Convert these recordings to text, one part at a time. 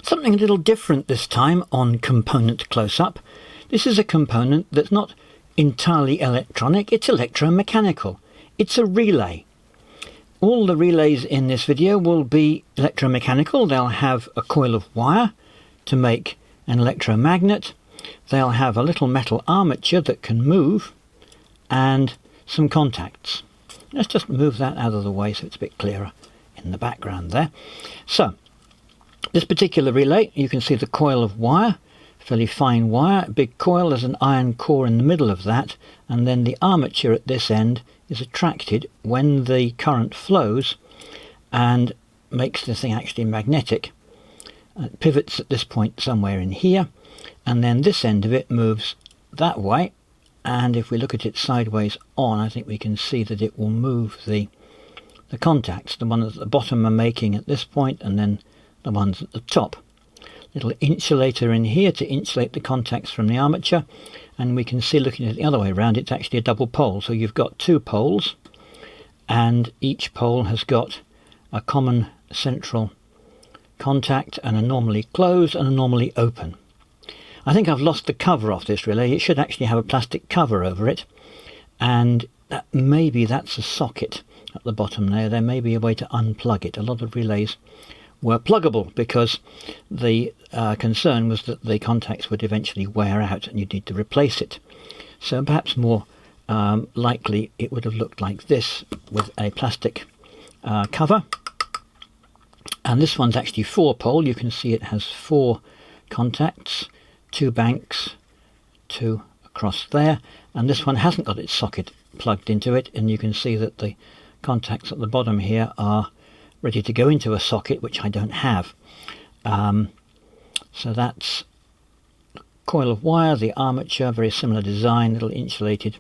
Something a little different this time on Component Close-Up. This is a component that's not entirely electronic, it's electromechanical. It's a relay. All the relays in this video will be electromechanical. They'll have a coil of wire to make an electromagnet. They'll have a little metal armature that can move and some contacts. Let's just move that out of the way so it's a bit clearer in the background there. So, this particular relay, you can see the coil of wire, fairly fine wire, big coil, there's an iron core in the middle of that, and then the armature at this end is attracted when the current flows and makes the thing actually magnetic. It pivots at this point somewhere in here, and then this end of it moves that way, and if we look at it sideways on, I think we can see that it will move the contacts. The ones at the bottom are making at this point, and then the ones at the top. Little insulator in here to insulate the contacts from the armature, and we can see, looking at it the other way around, it's actually a double pole. So you've got two poles, and each pole has got a common central contact and a normally closed and a normally open. I think I've lost the cover off this relay. It should actually have a plastic cover over it, and maybe that's a socket at the bottom there. There may be a way to unplug it. A lot of relays were pluggable because the concern was that the contacts would eventually wear out and you'd need to replace it. So perhaps more likely it would have looked like this with a plastic cover. And this one's actually 4-pole. You can see it has 4 contacts, 2 banks, 2 across there, and this one hasn't got its socket plugged into it, and you can see that the contacts at the bottom here are ready to go into a socket, which I don't have. So that's the coil of wire, the armature, very similar design, little insulated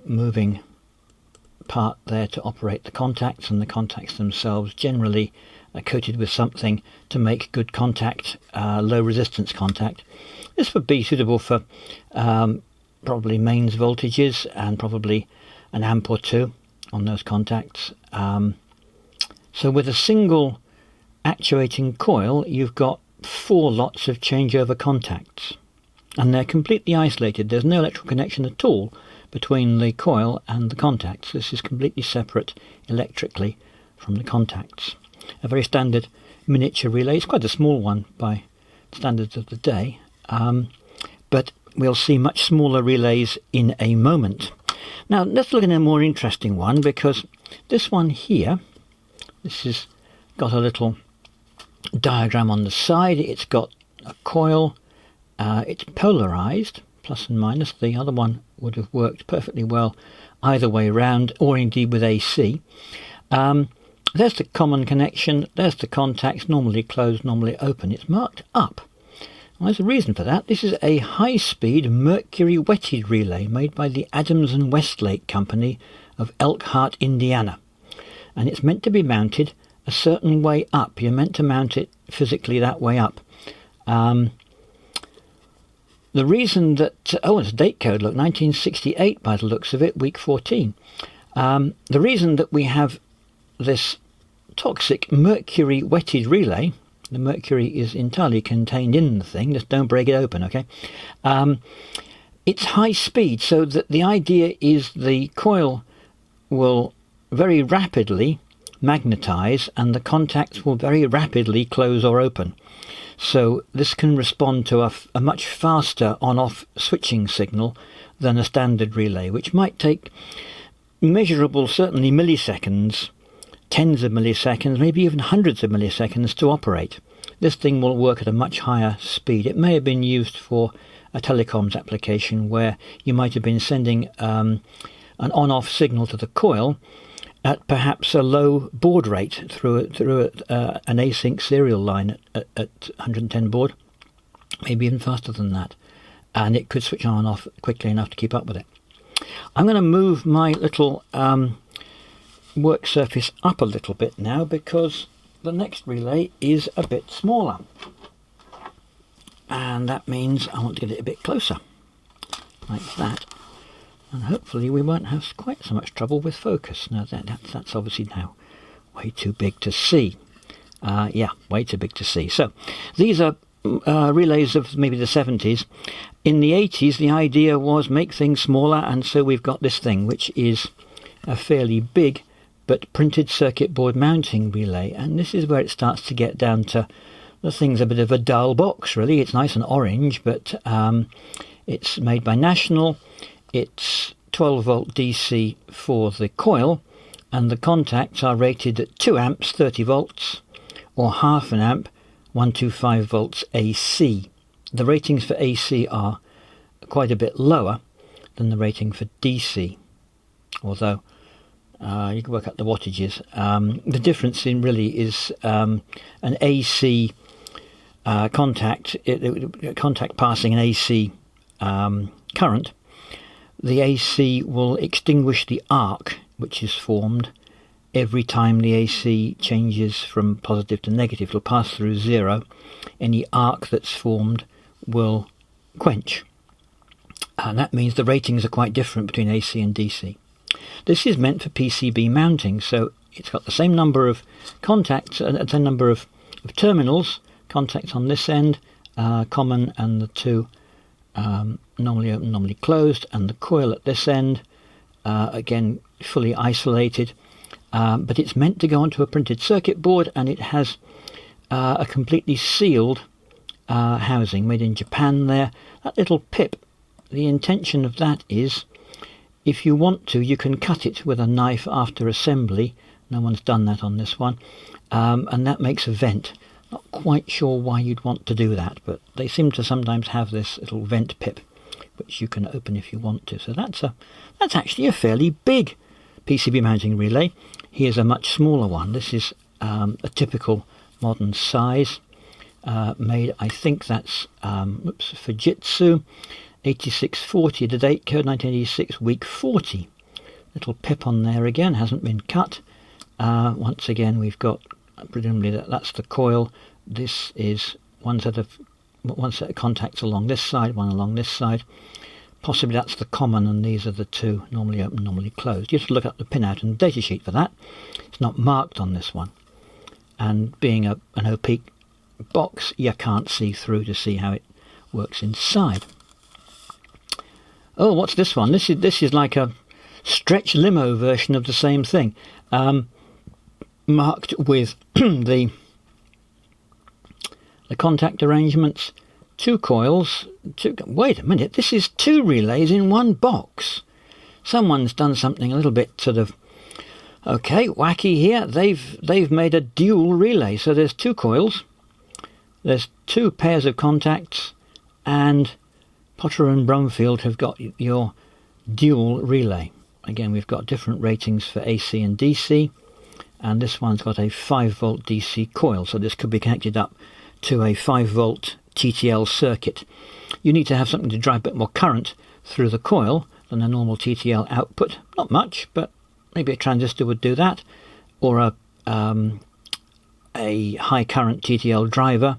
moving part there to operate the contacts, and the contacts themselves generally are coated with something to make good contact, low resistance contact. This would be suitable for probably mains voltages and probably an amp or two on those contacts. So with a single actuating coil, you've got 4 lots of changeover contacts, and they're completely isolated. There's no electrical connection at all between the coil and the contacts. This is completely separate electrically from the contacts. A very standard miniature relay. It's quite a small one by standards of the day, but we'll see much smaller relays in a moment. Now let's look at a more interesting one, because this one here, this has got a little diagram on the side. It's got a coil, it's polarized, plus and minus. The other one would have worked perfectly well either way round, or indeed with AC. There's the common connection, there's the contacts, normally closed, normally open. It's marked up. Well, there's a reason for that. This is a high-speed mercury-wetted relay made by the Adams and Westlake Company of Elkhart, Indiana. And it's meant to be mounted a certain way up. You're meant to mount it physically that way up. The reason that... it's a date code, look, 1968 by the looks of it, week 14. The reason that we have this toxic mercury-wetted relay, the mercury is entirely contained in the thing, just don't break it open, okay? It's high speed, so that the idea is the coil will very rapidly magnetize and the contacts will very rapidly close or open. So this can respond to a much faster on-off switching signal than a standard relay, which might take measurable, certainly milliseconds, tens of milliseconds, maybe even hundreds of milliseconds to operate. This thing will work at a much higher speed. It may have been used for a telecoms application where you might have been sending an on-off signal to the coil at perhaps a low baud rate through an async serial line at 110 baud, maybe even faster than that, and it could switch on and off quickly enough to keep up with it. I'm going to move my little work surface up a little bit now, because the next relay is a bit smaller, and that means I want to get it a bit closer, like that. And hopefully we won't have quite so much trouble with focus. Now that's obviously now way too big to see. Yeah, way too big to see. So these are relays of maybe the 70s. In the 80s, the idea was make things smaller, and so we've got this thing, which is a fairly big but printed circuit board mounting relay. And this is where it starts to get down to the thing's a bit of a dull box, really. It's nice and orange, but it's made by National. It's 12 volt DC for the coil, and the contacts are rated at 2 amps 30 volts or half an amp 125 volts AC. The ratings for AC are quite a bit lower than the rating for DC, although you can work out the wattages. The difference in really is an AC contact passing an AC current. The AC will extinguish the arc which is formed every time the AC changes from positive to negative. It'll pass through zero. Any arc that's formed will quench. And that means the ratings are quite different between AC and DC. This is meant for PCB mounting, so it's got the same number of contacts, the same number of terminals, contacts on this end, common, and the two normally open, normally closed, and the coil at this end, again fully isolated. But it's meant to go onto a printed circuit board, and it has a completely sealed housing made in Japan there. That little pip, the intention of that is, if you want to, you can cut it with a knife after assembly. No one's done that on this one. And that makes a vent. Not quite sure why you'd want to do that, but they seem to sometimes have this little vent pip, which you can open if you want to. So that's actually a fairly big PCB mounting relay. Here's a much smaller one. This is a typical modern size, made, I think that's Fujitsu, 8640, the date code 1986, week 40. Little pip on there again, hasn't been cut. Once again, we've got, presumably that's the coil. This is one set of contacts along this side, one along this side. Possibly that's the common, and these are the two, normally open, normally closed. You have to look up the pinout and the datasheet for that. It's not marked on this one. And being an opaque box, you can't see through to see how it works inside. Oh, what's this one? This is like a stretch limo version of the same thing. Marked with the contact arrangements. Two coils, wait a minute, this is two relays in one box. Someone's done something a little bit sort of, okay, wacky here. They've made a dual relay. So there's two coils, there's two pairs of contacts, and Potter and Brumfield have got your dual relay. Again, we've got different ratings for AC and DC, and this one's got a 5 volt DC coil, so this could be connected up to a 5 volt TTL circuit. You need to have something to drive a bit more current through the coil than a normal TTL output. Not much, but maybe a transistor would do that, or a high current TTL driver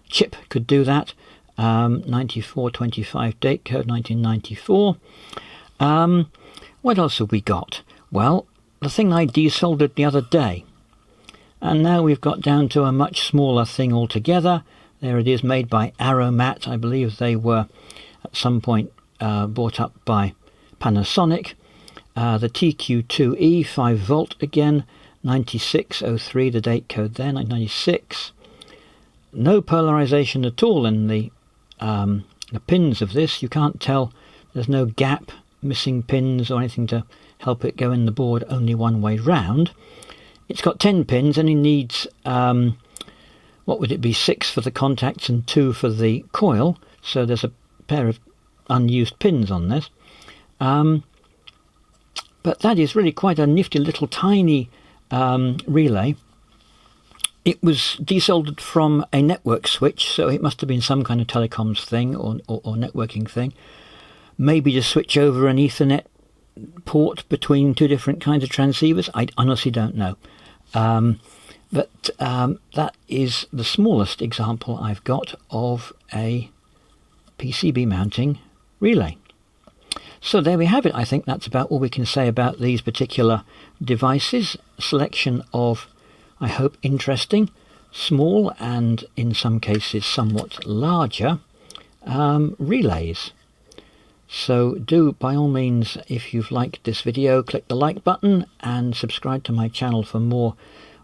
chip could do that. 9425 date code 1994. What else have we got? Well, the thing I desoldered the other day, and now we've got down to a much smaller thing altogether. There it is, made by Aromat. I believe they were at some point bought up by Panasonic. The TQ2E 5 volt again, 9603, the date code there, 1996. No polarization at all in the pins of this. You can't tell, there's no gap, missing pins or anything to help it go in the board only one way round. It's got 10 pins, and it needs what would it be, 6 for the contacts and 2 for the coil, so there's a pair of unused pins on this. But that is really quite a nifty little tiny relay. It was desoldered from a network switch, so it must have been some kind of telecoms thing or networking thing. Maybe to switch over an Ethernet port between two different kinds of transceivers. I honestly don't know. But that is the smallest example I've got of a PCB mounting relay. So there we have it. I think that's about all we can say about these particular devices. A selection of, I hope, interesting small and in some cases somewhat larger relays. So do, by all means, if you've liked this video, click the like button and subscribe to my channel for more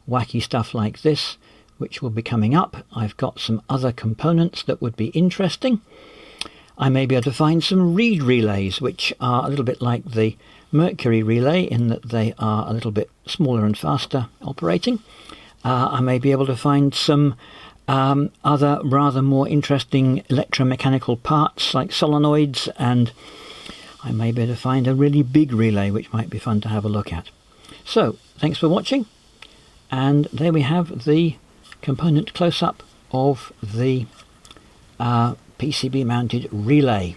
wacky stuff like this, which will be coming up. I've got some other components that would be interesting. I may be able to find some reed relays, which are a little bit like the mercury relay in that they are a little bit smaller and faster operating. I may be able to find some other rather more interesting electromechanical parts like solenoids, and I may be able to find a really big relay which might be fun to have a look at. So thanks for watching, and there we have the component close-up of the PCB mounted relay.